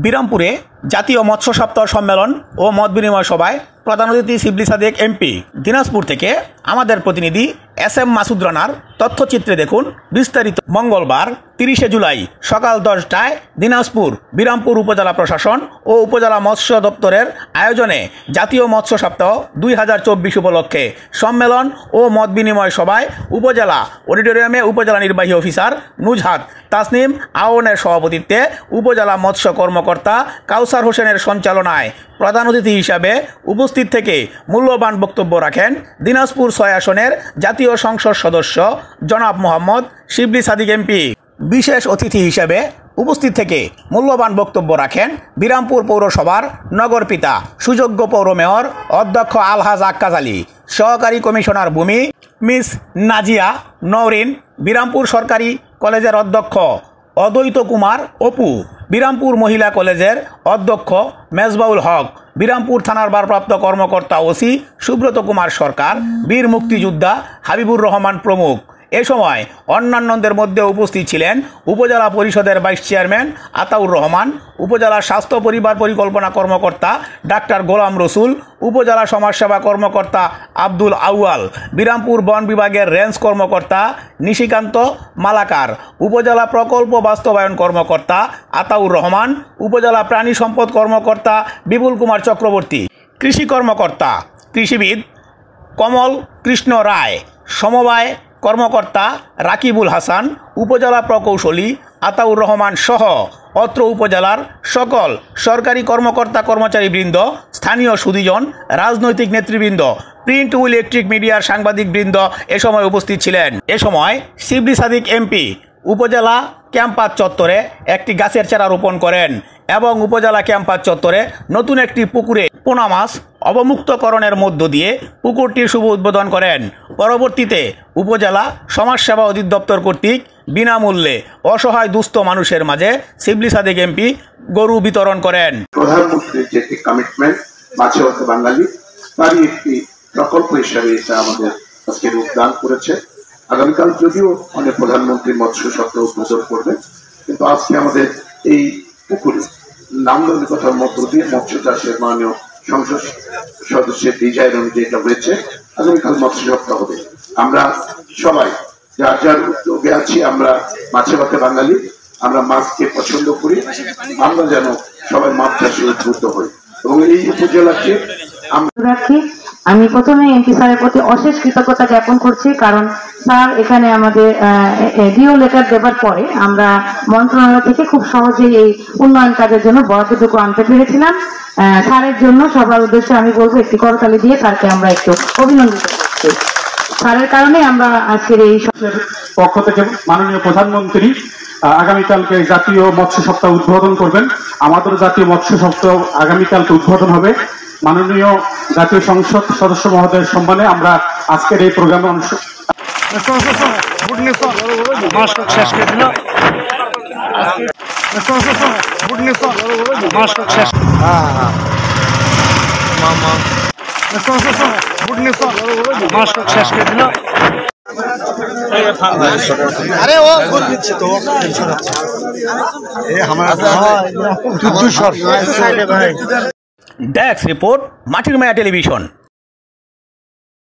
বিরামপুরে জাতীয় মৎস্য সপ্তাহ সম্মেলন ও মত বিনিময় সভায় প্রধান অতিথি শিবলী সাদেক এমপি। দিনাজপুর থেকে আমাদের প্রতিনিধি SM মাসুদ রানার তথ্যচিত্রে দেখুন বিস্তারিত। মঙ্গলবার 30 জুলাই সকাল 10টায় দিনাজপুর বিরামপুর উপজেলা প্রশাসন ও উপজেলা মৎস্য দপ্তরের আয়োজনে জাতীয় মৎস্য সপ্তাহ 2024 উপলক্ষে সম্মেলন ও মত বিনিময় সভায় উপজেলা অডিটোরিয়ামে উপজেলা নির্বাহী অফিসার নুজহাত তাসনিম আওনের সভাপতিত্বে উপজেলা মৎস্য কর্মকর্তা কাউসার হোসেনের সঞ্চালনায় প্রধান অতিথি হিসাবে উপস্থিত থেকে মূল্যবান বক্তব্য রাখেন দিনাজপুর 6 আসনের জাতীয় সংসদ সদস্য জনাব মোহাম্মদ শিবলী সাদেক এমপি। বিশেষ অতিথি হিসেবে উপস্থিত থেকে মূল্যবান বক্তব্য রাখেন বিরামপুর পৌরসভার নগরপিতা সুযোগ্য পৌর মেয়র অধ্যক্ষ আলহাজ আক্কাস আলী, সহকারী কমিশনার ভূমি মিস নাজিয়া নওরিন, বিরামপুর সরকারি কলেজের অধ্যক্ষ অদ্বৈত কুমার অপু, বিরামপুর মহিলা কলেজের অধ্যক্ষ মেজবাউল হক, বিরামপুর থানার ভারপ্রাপ্ত কর্মকর্তা ওসি সুব্রত কুমার সরকার, বীর মুক্তিযোদ্ধা হাবিবুর রহমান প্রমুখ। এ সময় অন্যান্যদের মধ্যে উপস্থিত ছিলেন উপজেলা পরিষদের ভাইস চেয়ারম্যান আতাউর রহমান, উপজেলা স্বাস্থ্য পরিবার পরিকল্পনা কর্মকর্তা ডাক্তার গোলাম রসুল, উপজেলা সমাজসেবা কর্মকর্তা আব্দুল আউয়াল, বিরামপুর বন বিভাগের রেঞ্জ কর্মকর্তা নিশিকান্ত মালাকার, উপজেলা প্রকল্প বাস্তবায়ন কর্মকর্তা আতাউর রহমান, উপজেলা প্রাণী সম্পদ কর্মকর্তা বিপুল কুমার চক্রবর্তী, কৃষি কর্মকর্তা কৃষিবিদ কমল কৃষ্ণ রায়, সমবায় কর্মকর্তা রাকিবুল হাসান, উপজেলা প্রকৌশলী আতাউর রহমান সহ অত্র উপজেলার সকল সরকারি কর্মকর্তা কর্মচারীবৃন্দ, স্থানীয় সুধীজন, রাজনৈতিক নেতৃবৃন্দ, প্রিন্ট ও ইলেকট্রিক মিডিয়ার সাংবাদিকবৃন্দ এ সময় উপস্থিত ছিলেন। এ সময় শিবলী সাদেক এমপি উপজেলা ক্যাম্পাস চত্বরে একটি গাছের চারা রোপণ করেন এবং উপজেলা ক্যাম্পাস চত্বরে নতুন একটি পুকুরে পোনা মাছ অবমুক্তকরণের মধ্য দিয়ে পুকুরটির শুভ উদ্বোধন করেন। পরবর্তীতে উপজেলা সমাজসেবা অধিদপ্তর কর্তৃক বিনামূল্যে অসহায় দুস্থ মানুষের মাঝে শিবলী সাদেক এমপি গরু বিতরণ করেন। প্রধানমন্ত্রীর যে কমিটমেন্ট মাছে ভাতে বাঙালি, তারই একটি প্রকল্প হিসাবে এটা আমাদের আজকে রূপদান করেছে। আগামীকাল যদিও অনেক প্রধানমন্ত্রী মৎস্য সপ্তাহ উদ্বোধন করবেন, কিন্তু আজকে আমাদের এই পুকুরে নান্দনিকতার মধ্য দিয়ে মৎস্য চাষের মাননীয় সংসদ সদস্যের ডিজাইন অনুযায়ী এটা হয়েছে। আগামীকাল মৎস্য সপ্তাহ হবে। আমরা সবাই যার যার উদ্যোগে আছি, আমরা মাছে ভাতে বাঙালি, আমরা মাছকে পছন্দ করি, আমরা যেন সবাই মাছ চাষে উদ্বুদ্ধ হই এবং এই উপজেলাকে আমি প্রথমে এমপি স্যারের প্রতি অশেষ কৃতজ্ঞতা জ্ঞাপন করছি, কারণ স্যার এখানে আমাদের ডিও লেটার দেবার পরে আমরা মন্ত্রণালয় থেকে খুব সহজেই এই উন্নয়ন কাজের জন্য বরাদ্দটুকু আনতে পেরেছিলাম। স্যারের জন্য সবার উদ্দেশ্যে আমি বলবো একটি করতালি দিয়ে স্যারকে আমরা একটু অভিনন্দন করছি। স্যারের কারণে আমরা আজকের এই পক্ষ থেকে মাননীয় প্রধানমন্ত্রী আগামীকালকে জাতীয় মৎস্য সপ্তাহ উদ্বোধন করবেন। আমাদের জাতীয় মৎস্য সপ্তাহ আগামীকালকে উদ্বোধন হবে। মাননীয় জাতীয় সংসদ সদস্য মহোদয়ের সম্মানে আমরা আজকের এই প্রোগ্রামে অংশ अरे वो खुद पीछे तो ডেস্ক রিপোর্ট মাটির মায়া টেলিভিশন।